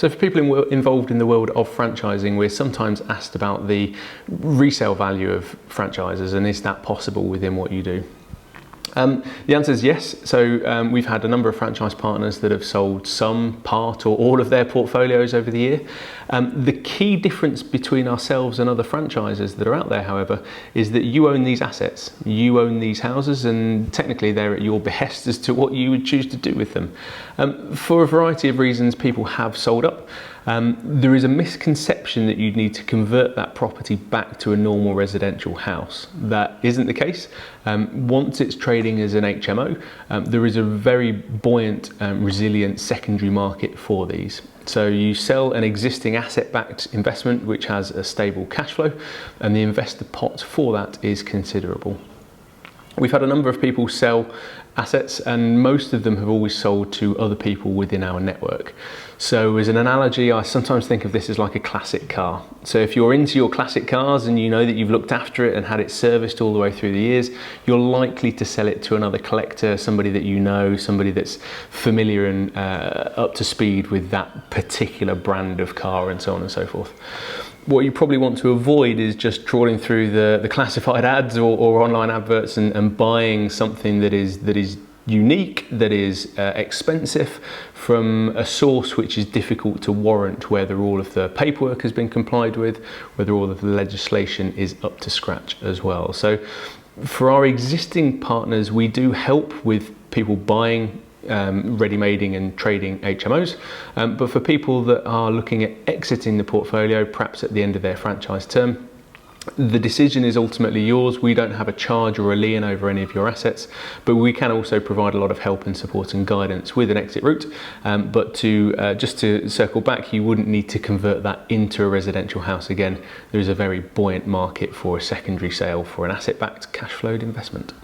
So for people involved in the world of franchising, we're sometimes asked about the resale value of franchises and is that possible within what you do? The answer is yes. So we've had a number of franchise partners that have sold some, part or all of their portfolios over the year. The key difference between ourselves and other franchisers that are out there, however, is that you own these assets, you own these houses, and technically they're at your behest as to what you would choose to do with them. For a variety of reasons, people have sold up. There is a misconception that you'd need to convert that property back to a normal residential house. That isn't the case. Once it's trading as an HMO, there is a very buoyant, resilient secondary market for these. So you sell an existing asset-backed investment which has a stable cash flow, and the investor pot for that is considerable. We've had a number of people sell assets, and most of them have always sold to other people within our network. So as an analogy, I sometimes think of this as like a classic car. So if you're into your classic cars and you know that you've looked after it and had it serviced all the way through the years, you're likely to sell it to another collector, somebody that you know, somebody that's familiar and up to speed with that particular brand of car, and so on and so forth. What you probably want to avoid is just trawling through the classified ads or online adverts and buying something that is unique, that is expensive, from a source which is difficult to warrant whether all of the paperwork has been complied with, whether all of the legislation is up to scratch as well. So for our existing partners, we do help with people buying ready-mading and trading HMOs, but for people that are looking at exiting the portfolio, perhaps at the end of their franchise term, the decision is ultimately yours. We don't have a charge or a lien over any of your assets, but we can also provide a lot of help and support and guidance with an exit route. But just to circle back, you wouldn't need to convert that into a residential house again. There is a very buoyant market for a secondary sale for an asset-backed cash flowed investment.